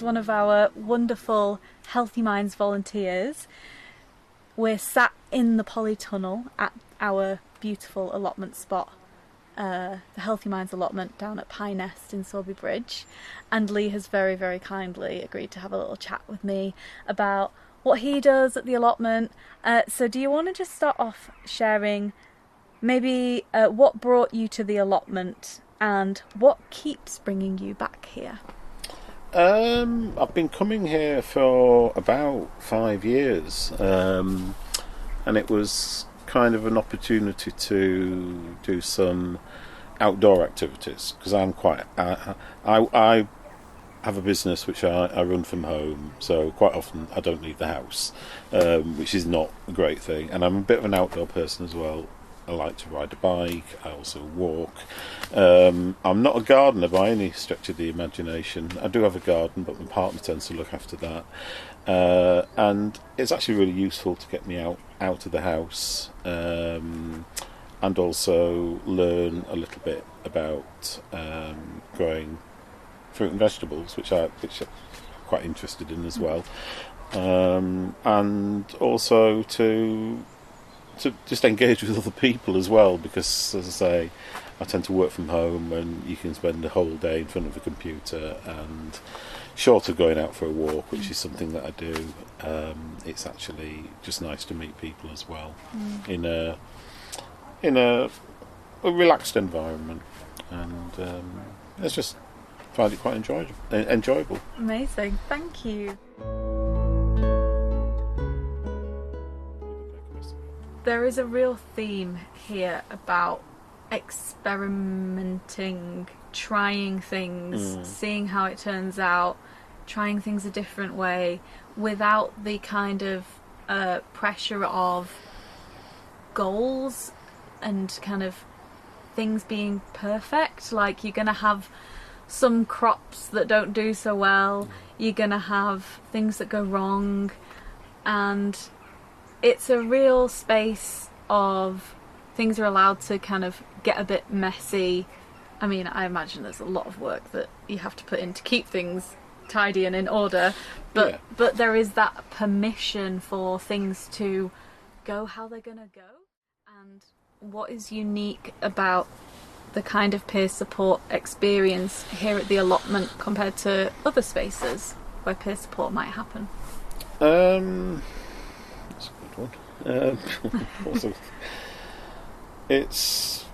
one of our wonderful Healthy Minds volunteers. We're sat in the polytunnel at our beautiful allotment spot, the Healthy Minds Allotment down at Pie Nest in Sorby Bridge. And Lee has very, very kindly agreed to have a little chat with me about what he does at the allotment. So do you want to just start off sharing maybe what brought you to the allotment and what keeps bringing you back here? I've been coming here for about 5 years, and it was kind of an opportunity to do some outdoor activities, because I'm quite I have a business which I run from home, so quite often I don't leave the house, which is not a great thing, and I'm a bit of an outdoor person as well. I like to ride a bike, I also walk. I'm not a gardener by any stretch of the imagination. I do have a garden, but my partner tends to look after that. And it's actually really useful to get me out of the house, and also learn a little bit about growing fruit and vegetables, which I'm quite interested in as well. And also to just engage with other people as well, because, as I say, I tend to work from home and you can spend a whole day in front of a computer, and short of going out for a walk, which is something that I do, it's actually just nice to meet people as well in a relaxed environment, and it's just find it quite enjoyable. Amazing, thank you. There is a real theme here about experimenting, trying things, seeing how it turns out, trying things a different way, without the kind of pressure of goals and kind of things being perfect. Like, you're going to have some crops that don't do so well, you're going to have things that go wrong, and it's a real space of things are allowed to kind of get a bit messy. I mean, I imagine there's a lot of work that you have to put in to keep things tidy and in order, but there is that permission for things to go how they're gonna go. And what is unique about the kind of peer support experience here at the allotment compared to other spaces where peer support might happen? It's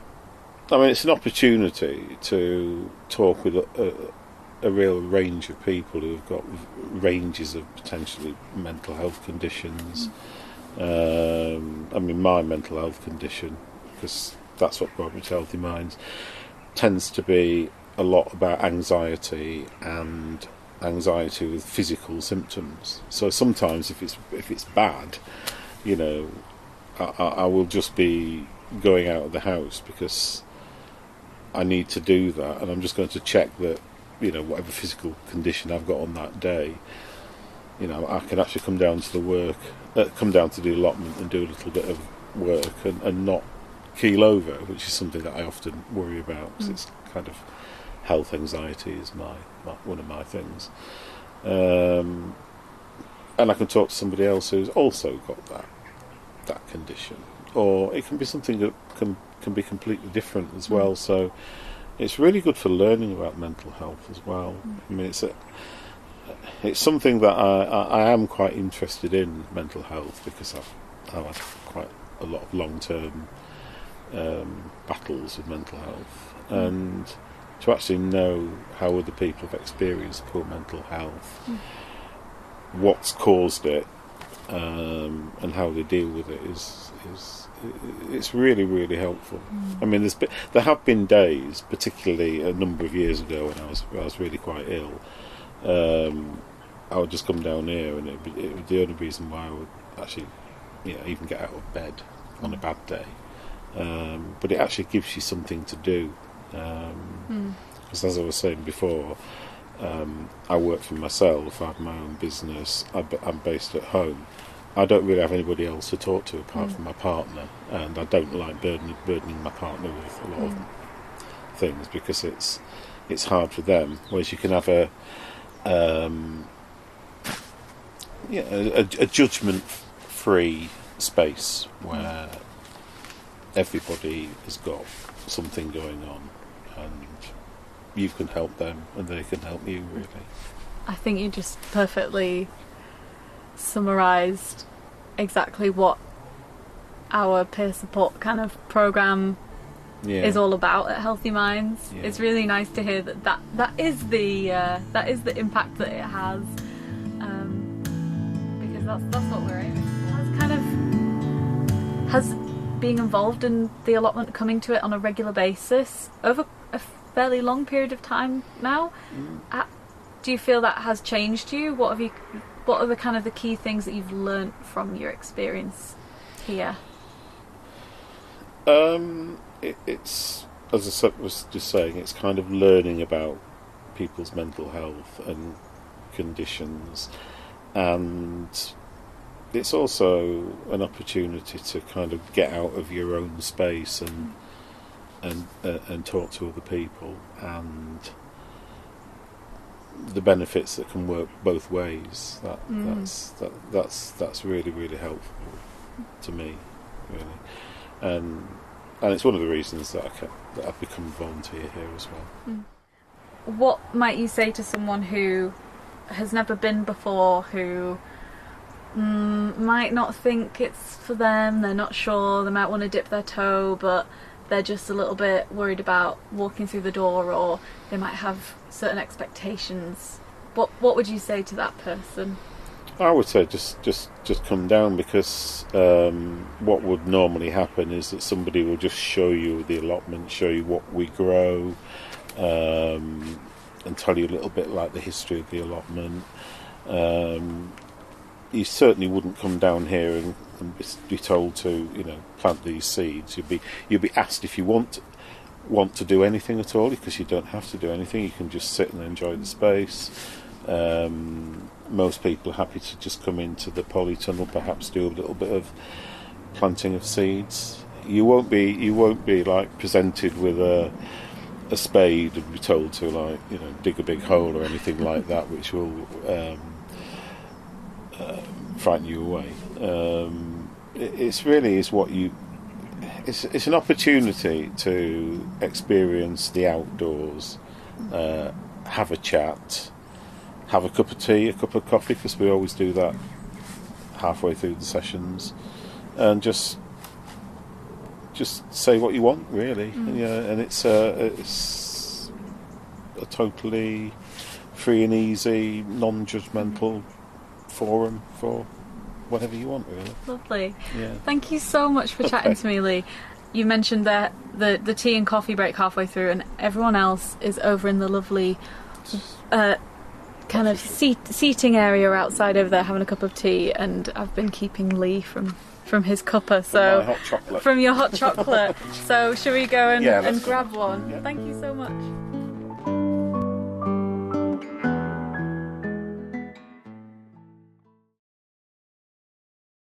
an opportunity to talk with a real range of people who've got ranges of potentially mental health conditions. My mental health condition, because that's what brought me to Healthy Minds, tends to be a lot about anxiety, and anxiety with physical symptoms. So sometimes if it's bad, I will just be going out of the house because I need to do that, and I'm just going to check that, whatever physical condition I've got on that day, I can actually come down to the allotment and do a little bit of work and not keel over, which is something that I often worry about, because it's kind of health anxiety is one of my things. And I can talk to somebody else who's also got that condition, or it can be something that can be completely different as well. So it's really good for learning about mental health as well. I mean, it's something that I am quite interested in, mental health, because I've had quite a lot of long-term battles with mental health, and to actually know how other people have experienced poor mental health, what's caused it, and how they deal with it it's really, really helpful. I mean, there have been days, particularly a number of years ago when I was really quite ill. I would just come down here, and it would the only reason why I would actually, even get out of bed on a bad day. But it actually gives you something to do. Because as I was saying before, I work for myself. I have my own business. I'm based at home. I don't really have anybody else to talk to apart from my partner, and I don't like burdening my partner with a lot of things, because it's hard for them. Whereas you can have a a judgment-free space where everybody has got something going on, and you can help them and they can help you, really. I think you just perfectly summarised exactly what our peer support kind of programme is all about at Healthy Minds. Yeah. It's really nice to hear that is the impact that it has, because that's what we're aiming for. Has being involved in the allotment, coming to it on a regular basis over a fairly long period of time now, do you feel that has changed you? What are the kind of the key things that you've learnt from your experience here? It's, as I was just saying, it's kind of learning about people's mental health and conditions, and it's also an opportunity to kind of get out of your own space and talk to other people, and the benefits that can work both ways. That's really, really helpful to me, really, and it's one of the reasons that I've become a volunteer here as well. What might you say to someone who has never been before, who might not think it's for them, they're not sure, they might want to dip their toe, but they're just a little bit worried about walking through the door, or they might have certain expectations? What would you say to that person? I would say just come down, because what would normally happen is that somebody will just show you the allotment, show you what we grow, and tell you a little bit like the history of the allotment. You certainly wouldn't come down here and be told to, plant these seeds. You'll be asked if you want to do anything at all, because you don't have to do anything. You can just sit and enjoy the space. Most people are happy to just come into the polytunnel, perhaps do a little bit of planting of seeds. You won't be like presented with a spade and be told to dig a big hole or anything like that, which will frighten you away. It's an opportunity to experience the outdoors, have a chat, have a cup of tea, a cup of coffee, because we always do that halfway through the sessions, and just say what you want, really. And it's a totally free and easy, non-judgmental forum for whatever you want, really. Lovely. Yeah. Thank you so much for chatting to me, Lee. You mentioned that the tea and coffee break halfway through, and everyone else is over in the lovely kind of seating area outside over there having a cup of tea, and I've been keeping Lee from his cuppa, so from my hot chocolate. From your hot chocolate. So shall we go and let's grab one? Yeah. Thank you so much.